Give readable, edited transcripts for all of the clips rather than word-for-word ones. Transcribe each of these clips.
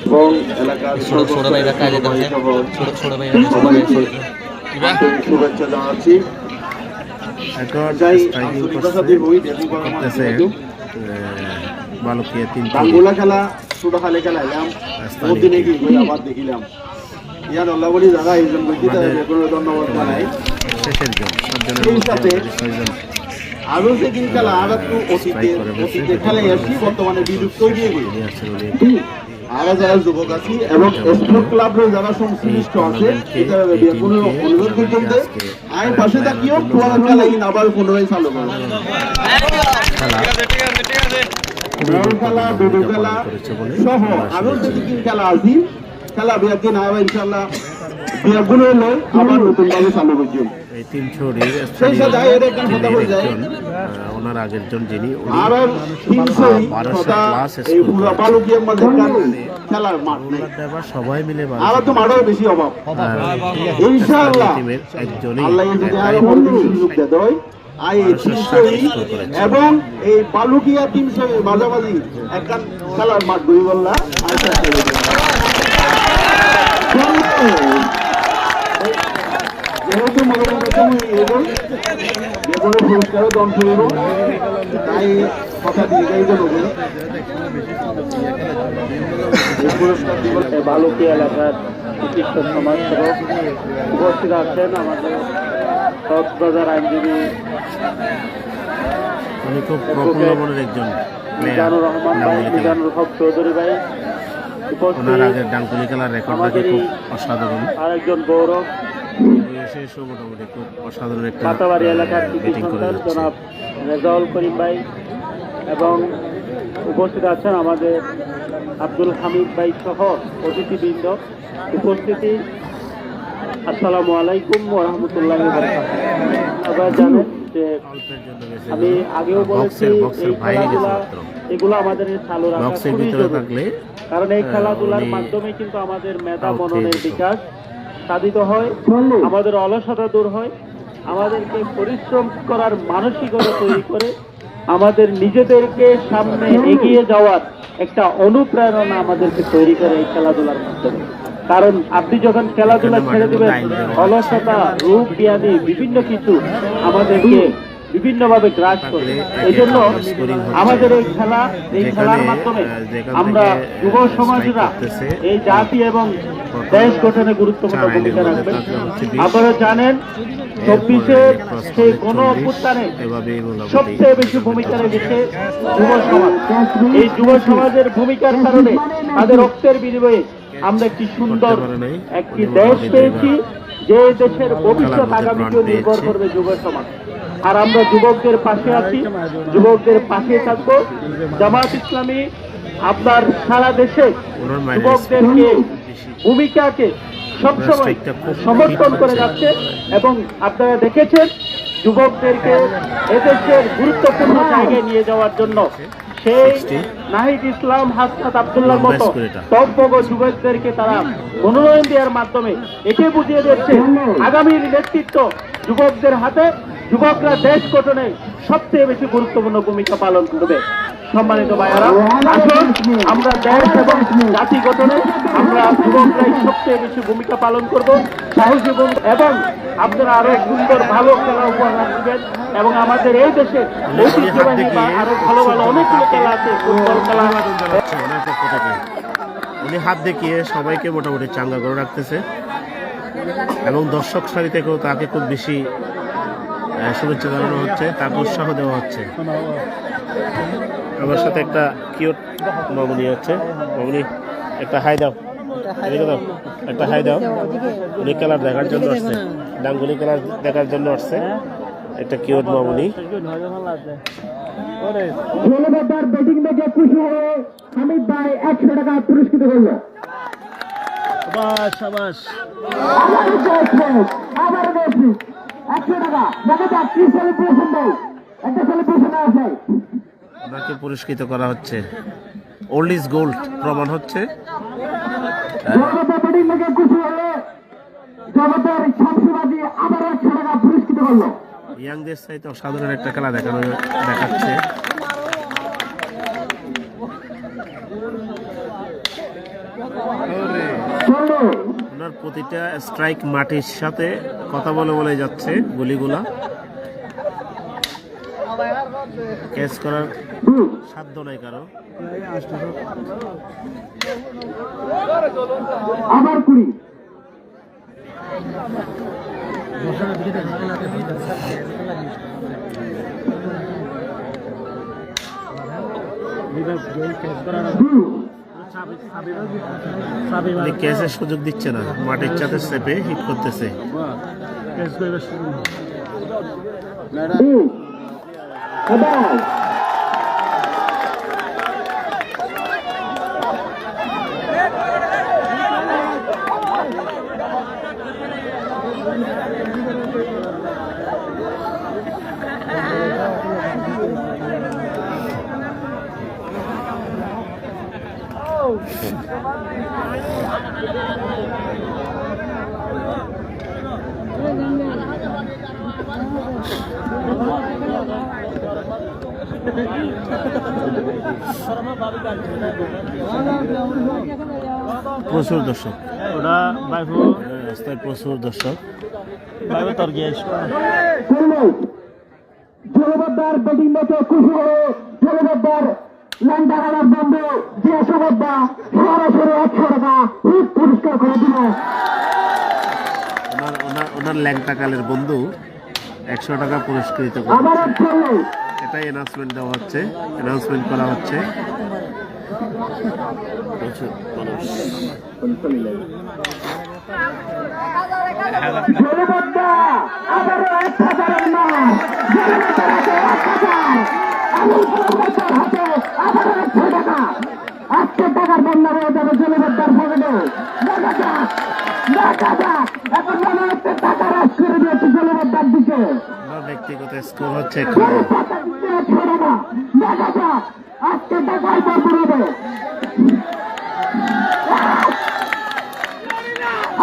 এবং এলাকার শুভেচ্ছা জানাচ্ছি। বাঙ্গুলা খেলা ছোট খালে খেলাইলাম, দিনে কি করে আবার দেখিলাম। ইয়ার আল্লাহ বলি দাদা এইজন ধন্যবাদ জানাই। সেই সাথে আরো যে দিন খেলা আর একটু অতীতে খেলাই আসছি, বর্তমানে বিলুপ্ত হয়ে গেল। আর যারা যুবক আছি এবং স্পোর্ট ক্লাবের যারা সংশ্লিষ্ট আছে অনুরোধ করতে আমি পাশে থাকিও পুরো খেলা আবার পুনরায় চালু করবো। খেলা ডুডু খেলা সহ আরো যে দিন খেলা আছি, খেলা বিয়াকে না হবে ইনশাল্লাহ বিয়াগুলো লই আবার নতুন ভাবে চালু করছি। এই তিন ছড়ির ওনার আগের জন যিনি সবাই মিলে বেশি অভাব এবং এই বালুকিয়া টিম মাঝামাঝি একটা খেলার মাঠ দুই বললা যেহেতু পুরস্কারও দম ফেলব, তাই কথা দিয়ে যাই জনকে পুরস্কার দিব। বালুকি এলাকার বিশিষ্ট সমাজসেবক উপস্থিত আছেন আমাদের কক্সবাজার আইনজীবী মিজানুর রহমান ভাই, মিজানুর হক চৌধুরী ভাই আরেকজন গৌরব মোটামুটি খুব অসাধারণ একটা পাতাবাড়ি এলাকার জনাব রেজাউল করিম ভাই এবং উপস্থিত আছেন আমাদের আব্দুল হামিদ ভাই সহ অতিথিবৃন্দ। উপস্থিতি আসসালামু আলাইকুম ওয়া রাহমাতুল্লাহি ওয়া বারাকাতুহু। আপনারা জানেন যে আমি আগেও বলেছি এগুলো আমাদের চালু রাখা খুবই জরুরি, কারণ এই খেলাধুলার মাধ্যমে কিন্তু আমাদের মেধা মননের বিকাশ সাধিত হয়, আমাদের অলসতা দূর হয়, আমাদেরকে পরিশ্রম করার মানসিকতা তৈরি করে, আমাদের নিজেদেরকে সামনে এগিয়ে যাওয়ার একটা অনুপ্রেরণা আমাদেরকে তৈরি করে এই খেলাধুলার মাধ্যমে। কারণ আপনি যখন খেলাধুলা ছেড়ে দেবেন, অলসতা, রোগ ব্যাধি বিভিন্ন কিছু আমাদেরকে বিভিন্নভাবে গ্রাস করে। এই জন্য আমাদের এই খেলার মাধ্যমে আমরা যুব সমাজরা এই জাতি এবং দেশ গঠনে গুরুত্বপূর্ণ ভূমিকা রাখবেন। আপনারা জানেন 24-এর সেই গণ অভ্যুত্থানে সবচেয়ে বেশি ভূমিকা রেখেছে যুব সমাজ। এই যুব সমাজের ভূমিকার কারণে তাদের রক্তের বিনিময়ে আমরা একটি সুন্দর একটি দেশ পেয়েছি, যে দেশের ভবিষ্যৎ আগামীতেও নির্ভর করবে যুব সমাজ। আর আমরা যুবকদের পাশে আছি, যুবকদের পাশে থাকবো। জামাত ইসলামী আপনার সারা দেশে যুবকদেরকে ভূমিকাকে সবসময় সমর্থন করে যাচ্ছে এবং আপনারা দেখেছেন যুবকদেরকে এদেশের গুরুত্বপূর্ণ জায়গায় নিয়ে যাওয়ার জন্য সেই নাহিদ ইসলাম, হাসনাত আব্দুল্লাহর মতো টপবগ যুবকদেরকে তারা মনোনয়ন দেওয়ার মাধ্যমে একে বুঝিয়ে দিচ্ছে আগামীর নেতৃত্ব যুবকদের হাতে। যুবকরা দেশ গঠনে সবচেয়ে বেশি গুরুত্বপূর্ণ ভূমিকা পালন করবে। সম্মানিত ভাইয়ারা, আসুন আমরা দেশ এবং জাতি গঠনে আমরা যুবকরাই সবচেয়ে বেশি ভূমিকা পালন করব, সাহসী এবং আপনারা আরো সুন্দর ভালো খেলা উপহার দিবেন এবং আমাদের এই দেশে ঐতিহ্যবাহী বা আরো ভালো ভালো অনেকগুলো খেলা আছে, ফুটবল খেলা। উনি হাত দেখিয়ে সবাইকে মোটামুটি চাঙ্গা করে রাখতেছে এবং দর্শক সারি থেকেও তাকে খুব বেশি শুভেচ্ছা জানানো হচ্ছে, তাকে উৎসাহ দেওয়া হচ্ছে। আমার সাথে একটা কিউট মামুনি হচ্ছে, মামুনি একটা হাই দাও, এদিকে দাও, একটা হাই দাও। উনি খেলার দেখার জন্য আসছে, ডাঙ্গুলি খেলার দেখার জন্য আসছে, একটা কিউট মামুনি। ব্যাটিং দেখে খুশি হয়ে হামিদ ভাই 100 টাকা পুরস্কৃত করল। আবার 100 টাকা দেখা যাক কি সেলিব্রেশন দেয়, একটা সেলিব্রেশন আছে। ওনাকে পুরস্কৃত করা হচ্ছে, ওল্ড ইজ গোল্ড প্রমাণ হচ্ছে। ইয়াংদের চাইতে অসাধারণ একটা খেলা দেখাচ্ছে। ওনার প্রতিটা স্ট্রাইক মাটির সাথে কথা বলে বলে যাচ্ছে গুলিগুলা। ক্যাচ করার সাধ্য নাই কারো। আবার কুড়ি ক্যাচের সুযোগ দিচ্ছে না, মাটির চাতে চেপে হিট করতেছে। প্রচুর দর্শক, ওরা বাইফু রাস্তায় প্রচুর দর্শক। বাইফু তোর গিয়েছ জলবদ্দার ব্যাটিং ম্যাচে খুশি হয়ে জলবদ্দার ল্যান্ডার বন্ধু যে সুবদ্দা সরাসরি 100 টাকা পুরস্কার করে দিল। ওনার ল্যাংটাকালের বন্ধু 100 টাকা পুরস্কৃত করে। আবার এটাই অ্যানাউন্সমেন্ট দেওয়া হচ্ছে, অ্যানাউন্সমেন্ট করা হচ্ছে। জলবদ্দা আবারও 1000 মাস হাতে 100 টাকার বন্যা হয়ে যাবে জলবদ্দার পকেটে। এখন মনে হচ্ছে টাকা রাশ করে দিয়েছে জলবদ্দার দিকে। ব্যক্তিগত স্কোর হচ্ছে আজকে টাকার পর হবে।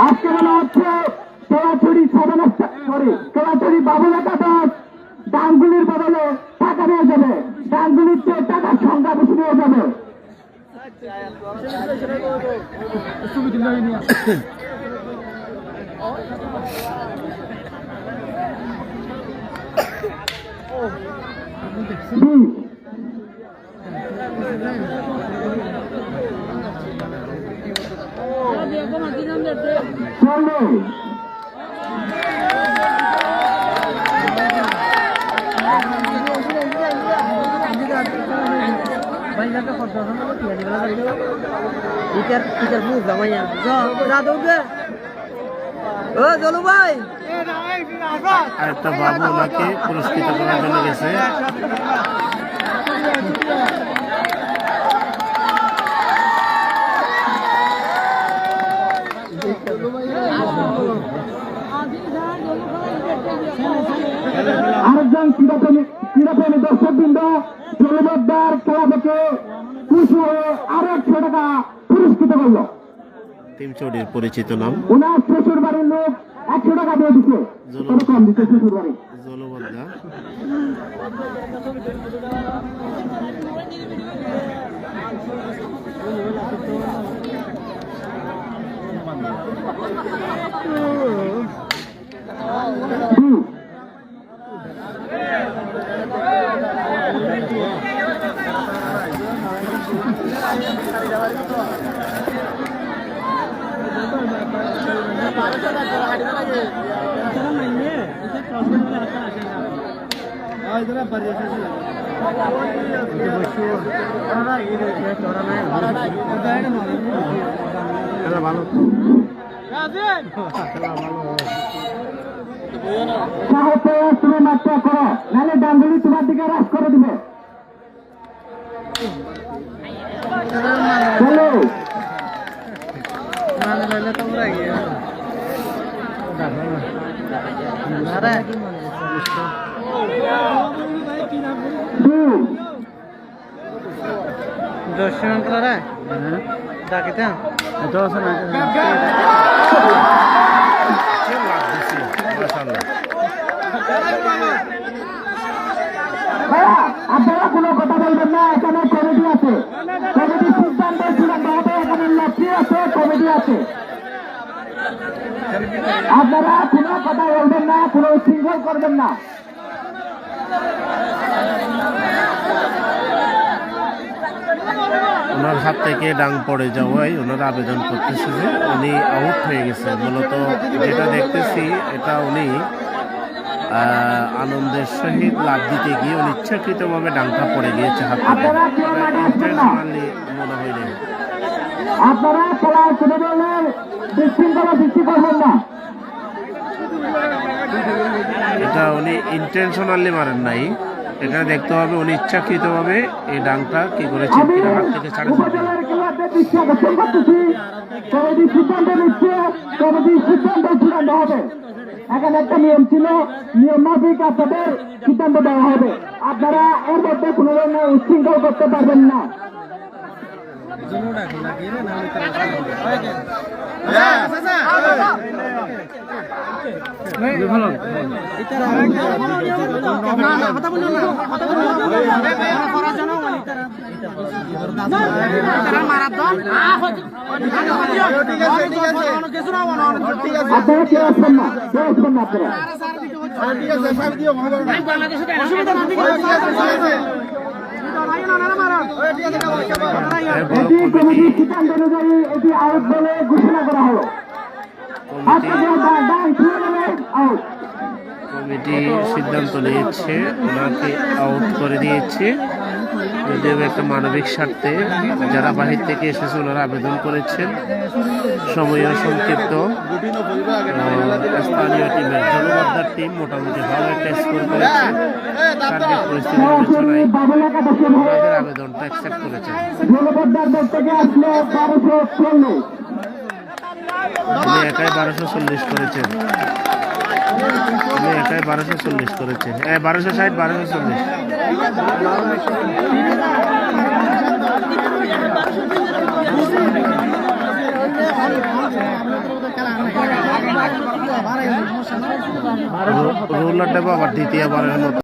আজকে মনে হচ্ছে কেলাচুরি কেলাচুরি বাবুলাটা দাস ডাঙ্গুলির বদলে টাকা নিয়ে যাবে, ডাঙ্গুলির চেয়ে টাকার সংখ্যা বেশি নিয়ে যাবে। একটা বাবু ওনাকে পুরস্কৃত করার জন্য গেছে। আরেকজন ক্রীড়াপ্রেমী দর্শকবৃন্দ জলবদ্দার খেলা থেকে খুশি হয়ে আরো 100 টাকা পুরস্কৃত করলো। টিম চৌড়ির পরিচিত নাম। ওনার শ্বশুর বাড়ির লোক 100 টাকা দিয়ে দিচ্ছে, কম দিচ্ছে শ্বশুর বাড়ি। জলবদ্দা ভালো তুমি মাত্রা করো, নাহলে ডাঙ্গুলি তোমার দিকে রাশ করে দিবে। চলো আপনারা কোনো কথা বলবেন না, এখানে কমিটি আছে, কমিটি সিদ্ধান্ত চূড়ান্ত হবে। এখানে লক্ষ্মী আছে, কমিটি আছে। আপনারা কোনো কথা বলবেন না, কোনো উচ্ছৃঙ্খল করবেন না। ওনার হাত থেকে ডাং পড়ে যাওয়ায় ওনারা আবেদন করতেছে যে উনি আউট হয়ে গেছে। মূলত যেটা দেখতেছি এটা উনি আনন্দের সহিত লাভ দিতে গিয়ে উনি ইচ্ছাকৃতভাবে ডাংটা পড়ে গিয়েছে হাত থেকে। আপনারা কেউ মাঠে আসবেন না। ইন্টারন্যাশনালি মনে হয় না। আপনারা খেলা শুরু করলেন, বিশৃঙ্খলা সৃষ্টি করবেন না। এটা উনি ইন্টেনশনালি মারেন নাই, এখানে দেখতে হবে উনি ইচ্ছাকৃতভাবে এই ডাংটা কি করেছেন, আমি কিনা হাত থেকে ছাড়া যাবে। উপজেলার খেলাতে দৃষ্টি আকর্ষণ করতেছি। কমিটি সিদ্ধান্ত নিচ্ছে, কমিটির সিদ্ধান্ত চূড়ান্ত হবে। এখানে একটা নিয়ম ছিল, নিয়ম মাফিক আপনাদের সিদ্ধান্ত দেওয়া হবে। আপনারা এর মধ্যে কোনো ধরনের উচ্ছৃঙ্খল করতে পারবেন না। আপনারা কেউ আসবেন না, কেউ আসবেন না আপনারা। এটি কমিটির সিদ্ধান্ত অনুযায়ী এটি আউট বলে ঘোষণা করা হলো। আপনাদের ডান ছুঁয়ে গেলে আউট। কমিটি সিদ্ধান্ত নিয়েছে ওনাকে আউট করে দিয়েছে, যদিও একটা মানবিক স্বার্থে যারা বাহির থেকে এসেছে ওনারা আবেদন করেছেন। সময়ও সংক্ষিপ্ত। স্থানীয় টিমের জনগদ্দার টিম মোটামুটি ভালো একটা স্কোর করেছে। সার্বিক পরিস্থিতি বিবেচনায় ওনাদের আবেদনটা অ্যাকসেপ্ট করেছেন। উনি একাই 1240 করেছেন। উনি একাই 1240 করেছেন। 1260 1240। রোলারটা আবার দ্বিতীয়বারের মতো